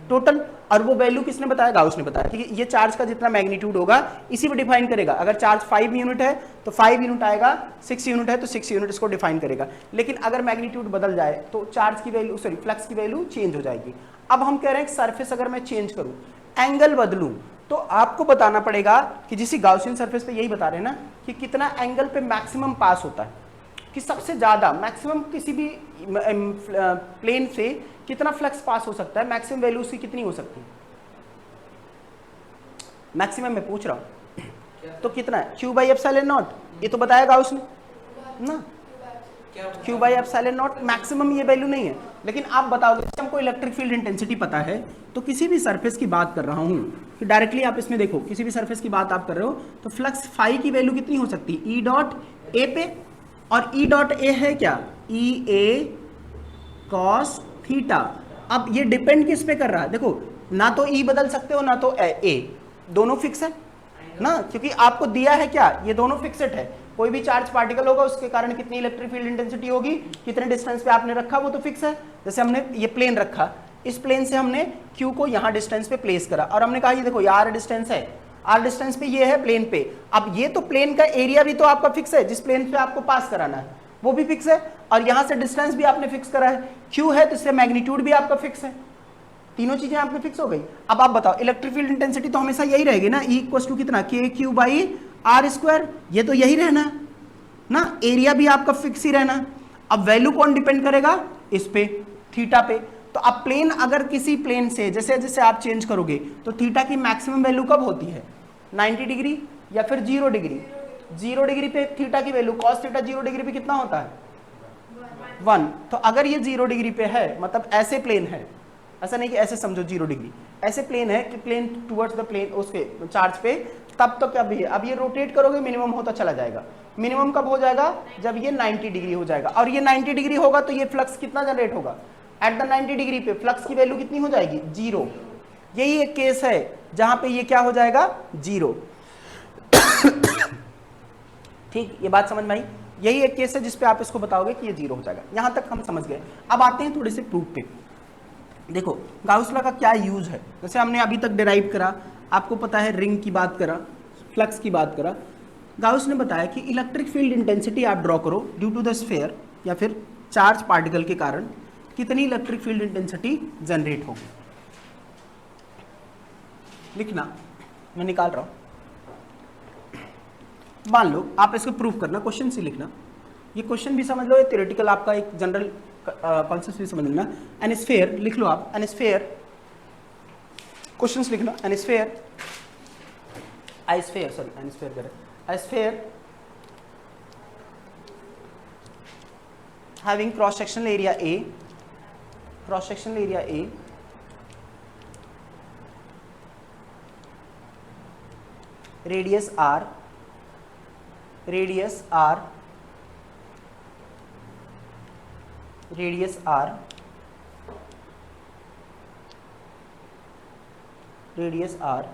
टोटल, और वो वैल्यू किसने बताया, गाउस ने बताया। ठीक है, ये चार्ज का जितना मैग्नीट्यूड होगा इसी में डिफाइन करेगा। अगर चार्ज 5 यूनिट है तो 5 यूनिट आएगा, 6 यूनिट है तो 6 यूनिट इसको डिफाइन करेगा। लेकिन अगर मैग्नीट्यूड बदल जाए तो चार्ज की वैल्यू, सॉरी फ्लक्स की वैल्यू चेंज हो जाएगी। अब हम कह रहे हैं सरफेस अगर मैं चेंज करूं, एंगल बदलूं, तो आपको बताना पड़ेगा कि जिस गाउसियन सरफेस पे यही बता रहे हैं ना कि कितना एंगल पे मैक्सिमम पास होता है, कि सबसे ज्यादा मैक्सिमम किसी भी प्लेन से कितना फ्लक्स पास हो सकता है, मैक्सिमम वैल्यू उसकी कितनी हो सकती है, मैक्सिमम मैं पूछ रहा हूं, तो कितना है, Q बाई एप्सिलॉन नॉट, ये तो बताया गाउस ने ना, Q by epsilon not, maximum ये वैल्यू नहीं है। लेकिन आप बताओगे, जैसे हमको इलेक्ट्रिक फील्ड इंटेंसिटी पता है, तो किसी भी सरफेस की बात कर रहा हूं कि डायरेक्टली आप इसमें देखो, किसी भी सरफेस की बात आप कर रहे हो तो फ्लक्स फाई की वैल्यू कितनी हो सकती है, E डॉट ए पे, और E डॉट ए है क्या, E ए कॉस थीटा। अब ये डिपेंड किस पे कर रहा है, देखो ना तो E बदल सकते हो ना तो A, दोनों फिक्स है ना, क्योंकि आपको दिया है क्या, ये दोनों फिक्सेड है। कोई भी चार्ज पार्टिकल होगा उसके कारण कितनी इलेक्ट्रिक फील्ड इंटेंसिटी होगी, कितने डिस्टेंस पे आपने रखा वो तो फिक्स है। जैसे हमने ये प्लेन रखा, इस प्लेन से हमने Q को यहाँ डिस्टेंस पे प्लेस करा और हमने कहा ये देखो R डिस्टेंस है, R डिस्टेंस पे ये है प्लेन पे। अब ये तो प्लेन का एरिया भी तो आपका फिक्स है, जिस प्लेन पे आपको पास कराना है वो भी फिक्स है, और यहाँ से डिस्टेंस भी आपने फिक्स करा है, Q है तो इससे मैग्नीट्यूड भी आपका फिक्स है, तीनों चीजें आपकी फिक्स हो गई। अब आप बताओ इलेक्ट्रिक फील्ड इंटेंसिटी तो हमेशा यही रहेगी ना, E इक्वल टू कितना, KQ बाई R स्क्वायर, ये तो यही रहना ना, एरिया भी आपका फिक्स ही रहना। अब वैल्यू कौन डिपेंड करेगा, इस पे, थीटा पे। तो अब प्लेन अगर किसी प्लेन से जैसे जैसे आप चेंज करोगे तो थीटा की मैक्सिमम वैल्यू कब होती है, 90 डिग्री या फिर 0 डिग्री। 0 डिग्री पे थीटा की वैल्यू, कॉस थीटा 0 डिग्री पे कितना होता है, 1। तो अगर ये 0 डिग्री पे है, मतलब ऐसे प्लेन है, ऐसा नहीं कि ऐसे समझो 0 डिग्री, ऐसे प्लेन है कि प्लेन टुवर्ड्स द प्लेन उसके चार्ज पे, तब तो क्या भी है, अब ये रोटेट करोगे मिनिमम होता चला जाएगा। मिनिमम कब हो जाएगा, जब ये 90 डिग्री हो जाएगा, और ये 90 डिग्री होगा तो ये फ्लक्स कितना जनरेट होगा, एट द 90 डिग्री पे फ्लक्स की वैल्यू कितनी हो जाएगी, 0। यही एक केस है जहां पे ये क्या हो जाएगा, 0। ठीक, ये बात समझ में आई। यही एक केस है जिसपे आप इसको बताओगे कि ये 0 हो जाएगा। यहां तक हम समझ गए। अब आते हैं थोड़े से प्रूफ पे। देखो गाउस लॉ का क्या यूज है, जैसे हमने अभी तक डिराइव करा, आपको पता है रिंग की बात करा, फ्लक्स की बात करा। गाउस ने बताया कि इलेक्ट्रिक फील्ड इंटेंसिटी आप ड्रॉ करो ड्यू टू द स्फीयर या फिर चार्ज पार्टिकल के कारण कितनी इलेक्ट्रिक फील्ड इंटेंसिटी जनरेट होगी। लिखना, मैं निकाल रहा हूं, मान लो आप इसको प्रूफ करना, क्वेश्चन से लिखना। ये क्वेश्चन भी समझ लो, ये थ्योरेटिकल आपका एक जनरल कॉन्सेप्ट भी समझ लेना। एन स्फीयर लिख लो आप, एन स्फीयर, क्वेश्चंस लिखना। एन स्फीयर, आई स्फीयर, सॉरी एन स्फीयर करें, आई sphere having cross sectional area A, cross sectional area A, radius R, radius R, radius R, radius R,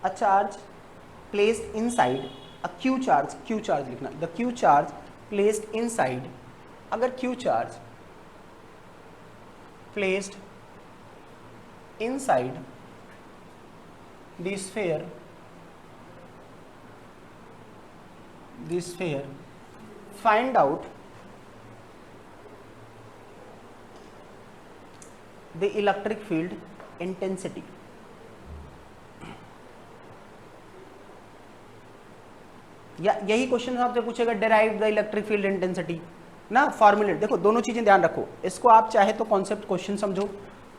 a charge placed inside a Q charge, Q charge लिखना, the Q charge placed inside, अगर Q charge placed inside the sphere, find out the electric field intensity. या यही question आपसे पूछेगा, derive the electric field intensity ना, फॉर्मूलेट। देखो दोनों चीजें ध्यान रखो, इसको आप चाहे तो कॉन्सेप्ट क्वेश्चन समझो,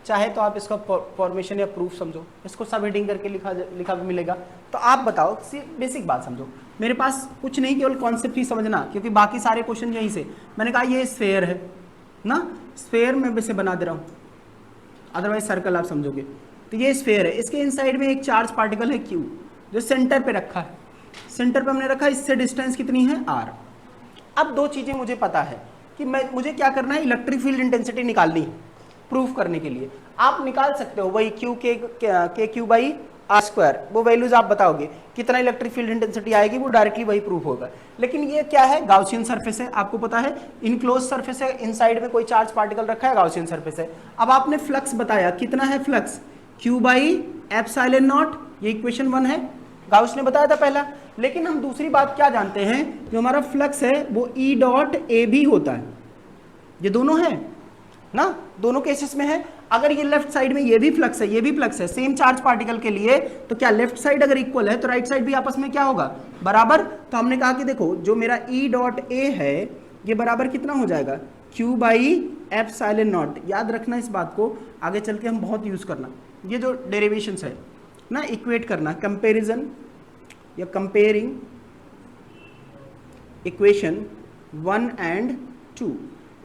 चाहे तो आप इसका फॉर्मेशन या प्रूफ समझो, इसको सब हेडिंग करके लिखा भी मिलेगा। तो आप बताओ, बेसिक बात समझो, मेरे पास कुछ नहीं, केवल कॉन्सेप्ट ही समझना, क्योंकि बाकी सारे क्वेश्चन यहीं से। मैंने कहा ये स्फेयर है ना, स्फेयर में वैसे बना दे रहा हूँ, अदरवाइज सर्कल आप समझोगे। तो ये स्फेयर है, इसके इनसाइड में एक चार्ज पार्टिकल है Q, जो सेंटर पे रखा है, सेंटर पे हमने रखा, इससे डिस्टेंस कितनी है, R। अब दो चीजें मुझे पता है कि मुझे क्या करना है, इलेक्ट्रिक फील्ड इंटेंसिटी निकालनी है प्रूफ करने के लिए। आप निकाल सकते हो वही Q के Q बाई आर स्क्वायर, वो वैल्यूज आप बताओगे कितना इलेक्ट्रिक फील्ड इंटेंसिटी आएगी, वो डायरेक्टली वही प्रूफ होगा। लेकिन ये क्या है, गाउसियन सरफेस है, आपको पता है इनक्लोज सरफेस है, इनसाइड में कोई चार्ज पार्टिकल रखा है, गाउसियन सरफेस है। अब आपने फ्लक्स बताया, कितना है flux, Q by epsilon naught, ये इक्वेशन 1 है, गाउस ने बताया था पहला। लेकिन हम दूसरी बात क्या जानते हैं, जो हमारा फ्लक्स है वो E डॉट ए भी होता है, ये दोनों है ना, दोनों केसेस में है। अगर ये लेफ्ट साइड में ये भी फ्लक्स है, ये भी फ्लक्स है, सेम चार्ज पार्टिकल के लिए, तो क्या लेफ्ट साइड अगर इक्वल है तो राइट साइड भी आपस में क्या होगा, बराबर। तो हमने कहा कि देखो जो मेरा E डॉट ए है ये बराबर कितना हो जाएगा, Q बाई एप्सिलॉन नॉट। याद रखना इस बात को, आगे चल के हम बहुत यूज करना, ये जो डेरिवेशंस है ना, इक्वेट करना, कंपेरिजन या कंपेयरिंग इक्वेशन 1 एंड 2,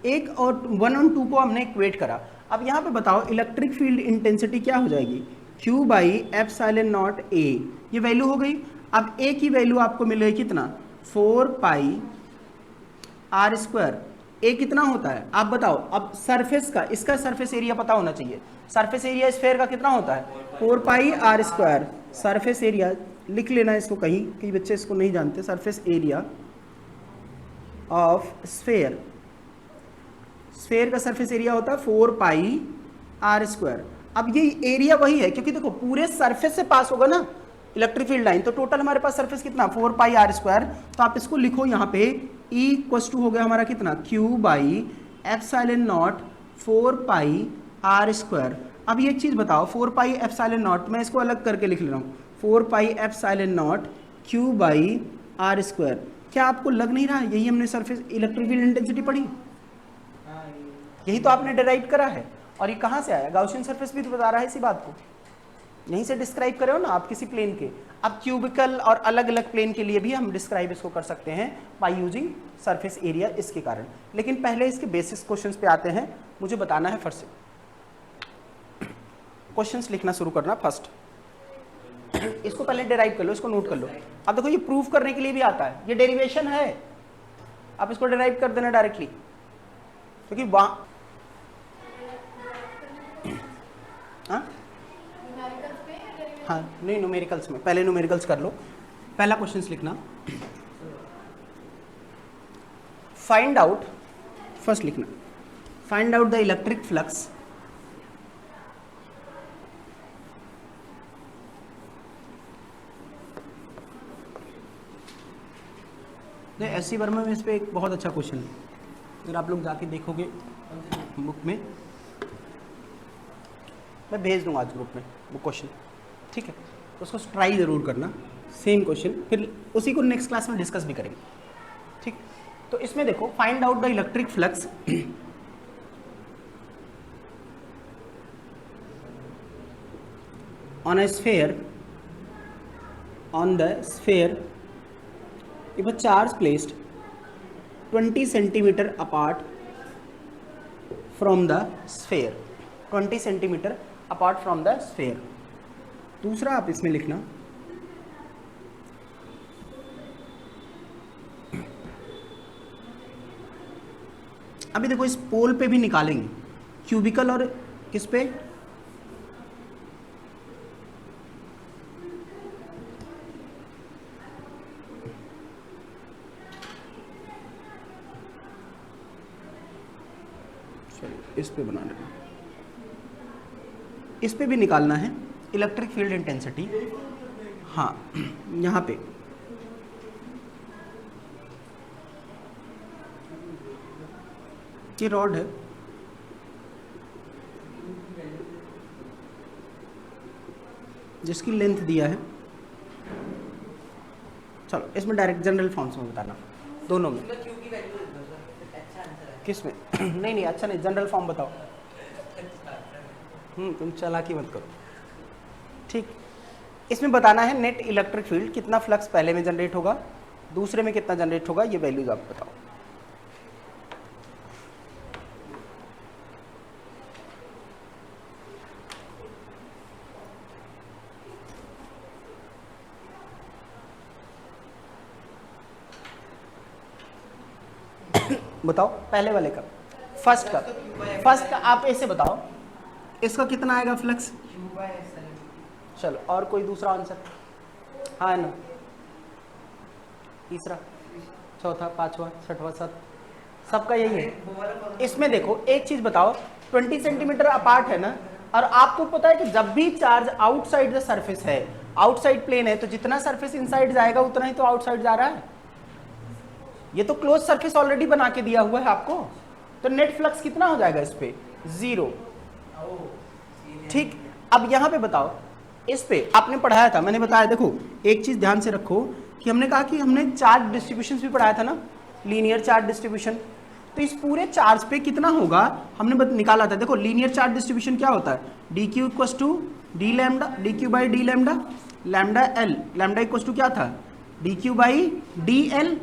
एक और 1 और 2 को हमने इक्वेट करा। अब यहाँ पे बताओ इलेक्ट्रिक फील्ड इंटेंसिटी क्या हो जाएगी, Q by epsilon not a, ये वैल्यू हो गई। अब ए की वैल्यू आपको मिलेगी कितना, 4 पाई आर स्क्वायर। ए कितना होता है आप बताओ। अब सरफेस का, इसका सरफेस एरिया पता होना चाहिए, सरफेस एरिया स्फेयर का कितना होता है, 4 pi R square. Surface area लिख लेना इसको, कहीं कई बच्चे इसको नहीं जानते, surface area of sphere, sphere का सरफेस एरिया होता है 4 पाई आर स्क्वायर। अब ये एरिया वही है, क्योंकि देखो पूरे सरफेस से पास होगा ना इलेक्ट्रिक फील्ड लाइन, तो टोटल हमारे पास सरफेस कितना, 4 पाई आर स्क्वायर। तो आप इसको लिखो यहाँ पे, E इक्वस टू हो गया हमारा कितना, Q by epsilon naught 4 pi R square. अब ये एक चीज़ बताओ, 4 पाई एप्सिलॉन नॉट, मैं इसको अलग करके लिख ले रहा हूँ, 4 pi epsilon naught Q by R square. क्या आपको लग नहीं रहा है यही हमने सरफेस इलेक्ट्रिक फील्ड इंटेंसिटी पढ़ी, यही तो आपने डिराइव करा है। और ये कहाँ से आया, गाउसियन सरफेस भी तो बता रहा है इसी बात को, यहीं से डिस्क्राइब करे हो ना आप किसी प्लेन के। अब क्यूबिकल और अलग अलग प्लेन के लिए भी हम डिस्क्राइब इसको कर सकते हैं बाय यूजिंग सरफेस एरिया, इसके कारण। लेकिन पहले इसके बेसिस क्वेश्चंस पे आते हैं, मुझे बताना है फर्स्ट से क्वेश्चंस लिखना शुरू करना फर्स्ट। इसको पहले डिराइव कर लो, इसको नोट कर लो। अब देखो ये प्रूफ करने के लिए भी आता है, ये डेरिवेशन है, आप इसको डिराइव कर देना डायरेक्टली, क्योंकि वहाँ हाँ नहीं न्यूमेरिकल्स में, पहले न्यूमेरिकल्स कर लो। पहला क्वेश्चन लिखना, फाइंड आउट, फर्स्ट लिखना find out the electric flux SC Verma में, इस पे एक बहुत अच्छा क्वेश्चन है, अगर आप लोग जाके देखोगे बुक में, मैं भेज दूंगा आज ग्रुप में वो क्वेश्चन, ठीक है, तो उसको ट्राई ज़रूर करना, सेम क्वेश्चन, फिर उसी को नेक्स्ट क्लास में डिस्कस भी करेंगे, ठीक। तो इसमें देखो, find out the electric flux on a sphere, on the sphere if a charge placed 20 centimeter apart from the sphere, 20 centimeter apart from the sphere। दूसरा आप इसमें लिखना, अभी देखो इस पोल पे भी निकालेंगे, क्यूबिकल और किस पे, इस पे बना लेना, इस पे भी निकालना है इलेक्ट्रिक फील्ड इंटेंसिटी। हाँ यहाँ पे ये रॉड है, जिसकी लेंथ दिया है, चलो इसमें डायरेक्ट जनरल फॉर्म्स में बताना, दोनों में, किस में नहीं नहीं अच्छा नहीं, जनरल फॉर्म बताओ, तुम चालाकी मत करो, ठीक। इसमें बताना है नेट इलेक्ट्रिक फील्ड, कितना फ्लक्स पहले में जनरेट होगा, दूसरे में कितना जनरेट होगा, ये वैल्यूज आप बताओ। बताओ पहले वाले का, फर्स्ट का आप ऐसे बताओ, इसका कितना आएगा फ्लक्स, चलो और कोई दूसरा आंसर? हाँ है ना, तीसरा, चौथा, पांचवा, छठवा, सबका यही है। इसमें देखो एक चीज बताओ, 20 सेंटीमीटर अपार्ट है ना, और आपको पता है कि जब भी चार्ज आउटसाइड द सरफेस है, आउटसाइड प्लेन है, तो जितना सरफेस इनसाइड जाएगा उतना ही तो आउटसाइड जा रहा है। ये तो क्लोज सरफेस ऑलरेडी बना के दिया हुआ है आपको, तो नेट फ्लक्स कितना हो जाएगा इस पे? 0। ठीक, अब यहां पे बताओ, इस पे आपने पढ़ाया था, मैंने बताया, देखो एक चीज ध्यान से रखो कि हमने कहा कि हमने चार्ज डिस्ट्रीब्यूशन भी पढ़ाया था ना, लीनियर चार्ज डिस्ट्रीब्यूशन। तो इस पूरे चार्ज पे कितना होगा हमने निकाला था। देखो लीनियर चार्ज डिस्ट्रीब्यूशन क्या होता है, D Q equals to D lambda, D Q by D lambda, lambda L, lambda equals to क्या था, D Q by D L,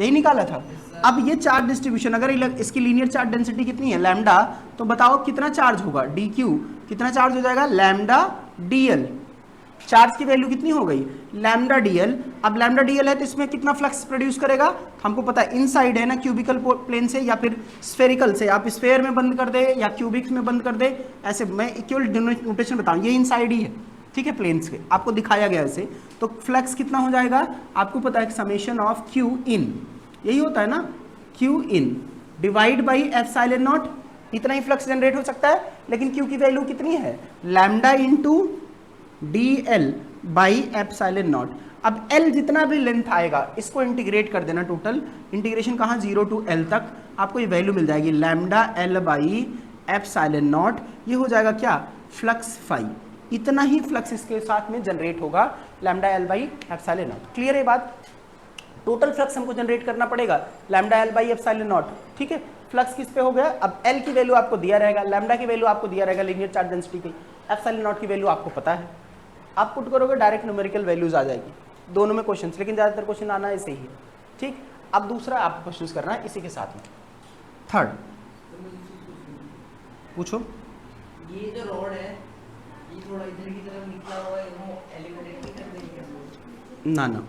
यही निकाला था। अब ये चार्ज डिस्ट्रीब्यूशन, अगर इसकी लीनियर चार्ज डेंसिटी कितनी है, लैम्डा, तो बताओ कितना चार्ज होगा, डी क्यू कितना चार्ज हो जाएगा, लैम्डा डी एल। चार्ज की वैल्यू कितनी हो गई, लैम्डा डीएल। अब लैम्डा डीएल है तो इसमें कितना फ्लक्स प्रोड्यूस करेगा, हमको पता है इनसाइड है ना, क्यूबिकल प्लेन से या फिर स्फेरिकल से, आप स्फेयर में बंद कर दे या क्यूबिक्स में बंद कर दे, ऐसे मैं केवल नोटेशन बताऊं, ये इनसाइड ही है, ठीक है, प्लेन्स के आपको दिखाया गया ऐसे। तो फ्लक्स कितना हो जाएगा, आपको पता है समेशन ऑफ क्यू इन, यही होता है ना, Q in divide by epsilon not, इतना ही फ्लक्स जनरेट हो सकता है। लेकिन क्यू की वैल्यू कितनी है, lambda into D L by epsilon naught. अब एल जितना भी लेंथ आएगा इसको इंटीग्रेट कर देना, टोटल इंटीग्रेशन कहाँ, 0 टू एल तक, आपको ये वैल्यू मिल जाएगी, lambda L by epsilon naught. ये हो जाएगा क्या, फ्लक्स फाई, इतना ही फ्लक्स इसके साथ में जनरेट होगा, lambda L by epsilon not. Clear है बात, टोटल फ्लक्स हमको जनरेट करना पड़ेगा, lambda L by epsilon not, ठीक है। फ्लक्स किस पे हो गया, अब एल की वैल्यू आपको दिया रहेगा, लैम्डा की वैल्यू आपको दिया रहेगा लीनियर चार्ज डेंसिटी की, एप्सिलॉन नॉट की वैल्यू आपको पता है, आप पुट करोगे डायरेक्ट न्यूमेरिकल वैल्यूज आ जाएगी दोनों में क्वेश्चंस, लेकिन ज़्यादातर क्वेश्चन आना ऐसे ही है, ठीक। अब दूसरा आपको क्वेश्चंस करना है इसी के साथ में, थर्ड पूछो। ये जो रॉड है ये थोड़ा इधर की तरफ निकला हुआ है, वो एलिमिनेट नहीं कर देंगे ना ना,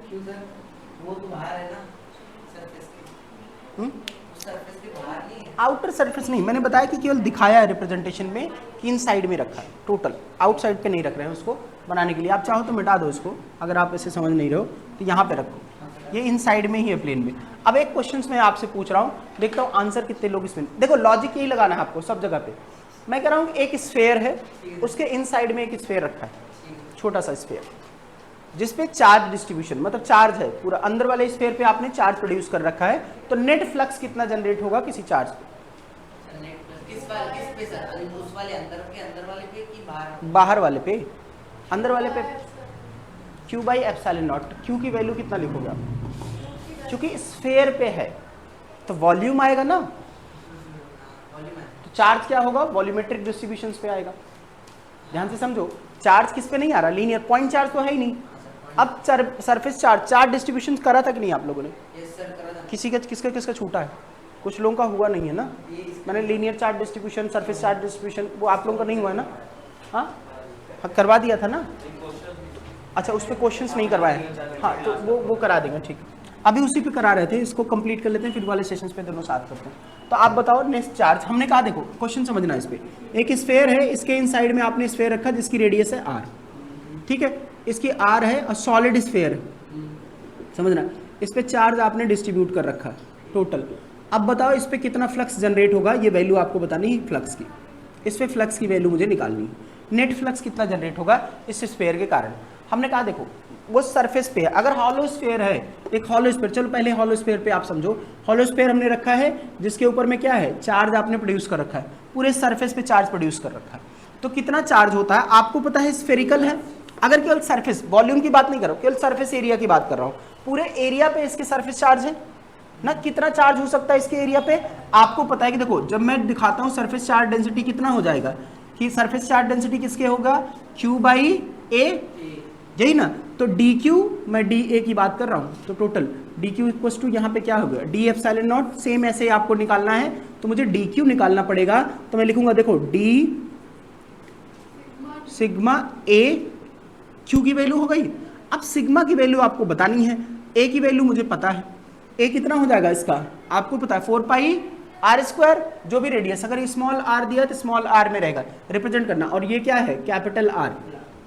क्यों सर, वो तो बाहर है ना सरफेस के, सरफेस के बाहर नहीं है, आउटर सरफेस नहीं, मैंने बताया कि केवल दिखाया है रिप्रेजेंटेशन में कि इन साइड में रखा है, टोटल आउटसाइड पे नहीं रख रहे हैं उसको बनाने के लिए। आप चाहो तो मिटा दो इसको, अगर आप इसे समझ नहीं रहे हो तो यहाँ पे रखो, ये इन साइड में ही है प्लेन में। अब एक क्वेश्चन मैं आपसे पूछ रहा हूँ, देखता हूँ आंसर कितने लोग इसमें, देखो लॉजिक यही लगाना है आपको सब जगह पे। मैं कह रहा हूँ एक स्फेयर है, उसके इन साइड में एक स्फेयर रखा है, छोटा सा स्फेयर, जिसपे चार्ज डिस्ट्रीब्यूशन मतलब चार्ज है पूरा, अंदर वाले स्फेयर पे आपने चार्ज प्रोड्यूस कर रखा है, तो नेट फ्लक्स कितना जनरेट होगा किसी चार्ज पे, किस पे सर, उस वाले अंदर वाले पे कि बाहर वाले पे, अंदर वाले पे, Q by epsilon not. Q की वैल्यू कितना लिखोगे आप, क्योंकि स्फेयर पे है तो वॉल्यूम आएगा ना, तो चार्ज क्या होगा, वॉल्यूमेट्रिक डिस्ट्रीब्यूशन पे आएगा। ध्यान से समझो, चार्ज किस पे नहीं आ रहा, लीनियर पॉइंट चार्ज तो है ही नहीं। अब सरफेस चार्ज डिस्ट्रीब्यूशन करा था कि नहीं आप लोगों ने, किसी का किसका छूटा है, कुछ लोगों का हुआ नहीं है ना। मैंने linear charge distribution, surface charge distribution, वो आप लोगों का नहीं हुआ है ना, हाँ करवा दिया था ना, अच्छा उस पर क्वेश्चंस नहीं करवाए, हाँ तो वो करा देंगे, ठीक। अभी उसी पे करा रहे थे, इसको कंप्लीट कर लेते हैं, फिर वाले सेशंस पे दोनों साथ करते हैं। तो आप बताओ नेक्स्ट चार्ज, हमने कहा देखो क्वेश्चन समझना इस पे, एक स्फेयर है, इसके इन साइड में आपने स्फेयर रखा जिसकी रेडियस है r, ठीक है, इसकी r है और सॉलिड स्फेयर है, समझना, इस पे चार्ज आपने डिस्ट्रीब्यूट कर रखा टोटल। अब बताओ इस पे कितना फ्लक्स जनरेट होगा, ये वैल्यू आपको बतानी है फ्लक्स की, इस पे फ्लक्स की वैल्यू मुझे निकालनी है, नेट फ्लक्स कितना जनरेट होगा इस स्फेयर के कारण। हमने कहा देखो वो सरफेस पे है, अगर हॉलो स्फेयर है, एक हॉलो स्फेयर, चलो पहले हॉलो स्फेयर पे आप समझो, हॉलो स्फेयर हमने रखा है जिसके ऊपर में क्या है, चार्ज आपने प्रोड्यूस कर रखा है, पूरे सरफेस पे चार्ज प्रोड्यूस कर रखा है, तो कितना चार्ज होता है आपको पता है, स्फेरिकल है। अगर केवल सरफेस, वॉल्यूम की बात नहीं कर रहा हूँ, केवल सरफेस एरिया की बात कर रहा हूँ, पूरे एरिया पे इसके सरफेस चार्ज है ना, कितना चार्ज हो सकता है इसके एरिया पे, आपको पता है कि देखो जब मैं दिखाता हूँ सरफेस चार्ज डेंसिटी कितना हो जाएगा, कि सरफेस चार्ज डेंसिटी किसके होगा, क्यू बाई ए, यही ना, तो डी क्यू, मैं डी ए की बात कर रहा हूँ, तो total D Q equals to यहाँ पे क्या होगा, डी एप्सिलॉन नॉट, सेम ऐसे ही आपको निकालना है, तो मुझे डी क्यू निकालना पड़ेगा, तो मैं लिखूंगा देखो डी सिग्मा ए, क्यू की वैल्यू हो गई। अब सिग्मा की वैल्यू आपको बतानी है, ए की वैल्यू मुझे पता है, ए कितना हो जाएगा इसका आपको पता है, 4 पाई आर स्क्वायर, जो भी रेडियस, अगर स्मॉल आर दिया तो स्मॉल आर में रहेगा, रिप्रेजेंट करना, और ये क्या है कैपिटल आर,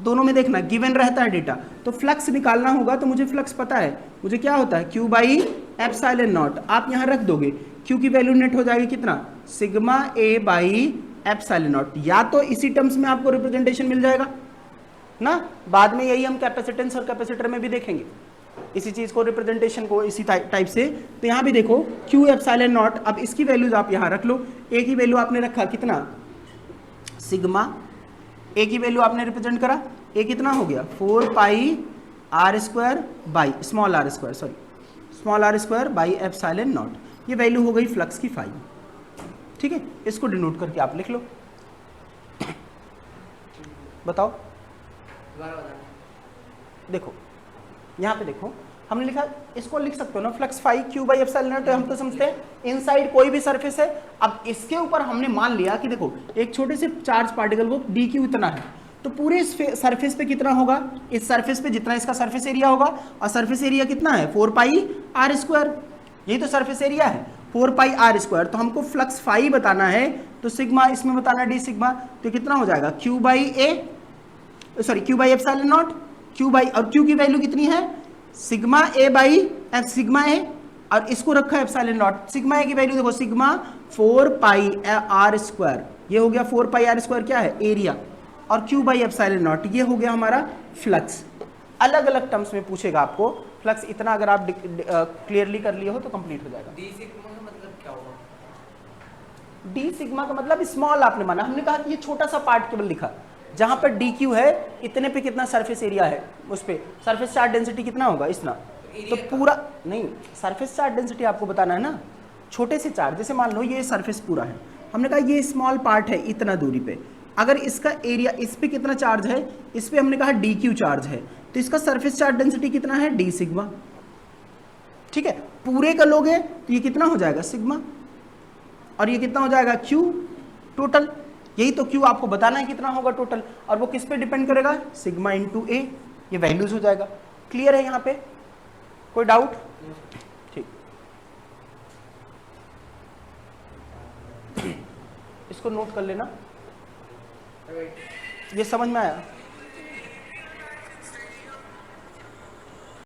दोनों में देखना गिवन रहता है डेटा, तो फ्लक्स निकालना होगा तो मुझे फ्लक्स पता है, मुझे क्या होता है Q बाई एप्सिलॉन नॉट, आप यहाँ रख दोगे Q की वैल्यू नेट हो जाएगी कितना, sigma A by epsilon not, या तो इसी टर्म्स में आपको रिप्रेजेंटेशन मिल जाएगा ना, बाद में यही हम कैपेसिटेंस और कैपेसिटर में भी देखेंगे इसी चीज को, रिप्रेजेंटेशन को इसी टाइप से। तो यहाँ भी देखो Q एप्सिलॉन नॉट, अब इसकी वैल्यूज आप यहाँ रख लो, A की वैल्यू आपने रखा कितना, सिग्मा, A की वैल्यू आपने रिप्रेजेंट करा, A कितना हो गया 4 pi R square by small R square by epsilon naught, ये वैल्यू हो गई फ्लक्स की 5, ठीक है, इसको डिनोट करके आप लिख लो। बताओ, दोबारा बताना। देखो यहाँ पे देखो हमने लिखा, इसको लिख सकते हो ना flux 5 Q by epsilon not, हम तो समझते हैं इनसाइड कोई भी सरफेस है। अब इसके ऊपर हमने मान लिया कि देखो एक छोटे से चार्ज पार्टिकल को dq इतना है, तो पूरे सरफेस पे कितना होगा, इस सरफेस पे जितना इसका सरफेस एरिया होगा, और सरफेस एरिया कितना है 4 पाई आर स्क्वायर, यही तो सरफेस एरिया है 4 पाई आर स्क्वायर। तो हमको फ्लक्स 5 बताना है, तो सिग्मा इसमें बताना डी सिग्मा, तो कितना हो जाएगा Q by epsilon naught, Q by, और Q की वैल्यू कितनी है sigma A by sigma A, और इसको रखा है एप्सिलॉन नॉट, सिग्मा A की वैल्यू देखो सिग्मा 4 पाई आर स्क्वायर, ये हो गया 4 पाई आर स्क्वायर क्या है एरिया, और Q बाई एप्सिलॉन नॉट, ये हो गया हमारा फ्लक्स। अलग अलग टर्म्स में पूछेगा आपको फ्लक्स, इतना अगर आप क्लियरली कर लिए हो तो कंप्लीट हो जाएगा। डी सिग्मा का मतलब क्या होगा? डी सिग्मा का मतलब स्मॉल आपने माना, हमने कहा कि ये छोटा सा पार्ट केवल लिखा, जहां पर DQ है इतने पे कितना सरफेस एरिया है, उस पे सरफेस चार्ज डेंसिटी कितना होगा इतना, तो पूरा नहीं, सरफेस चार्ज डेंसिटी आपको बताना है ना, छोटे से चार्ज, जैसे मान लो ये सरफेस पूरा है, हमने कहा ये स्मॉल पार्ट है इतना दूरी पे, अगर इसका एरिया, इस पे कितना चार्ज है, इस पे हमने कहा DQ चार्ज है, तो इसका सरफेस चार्ज डेंसिटी कितना है डी सिग्मा, ठीक है, पूरे का लोगे तो ये कितना हो जाएगा सिग्मा, और ये कितना हो जाएगा Q टोटल, यही तो Q आपको बताना है कितना होगा टोटल, और वो किस पे डिपेंड करेगा सिग्मा इंटू A, ये वैल्यूज हो जाएगा। क्लियर है यहाँ पे, कोई डाउट? ठीक, इसको नोट कर लेना, ये समझ में आया।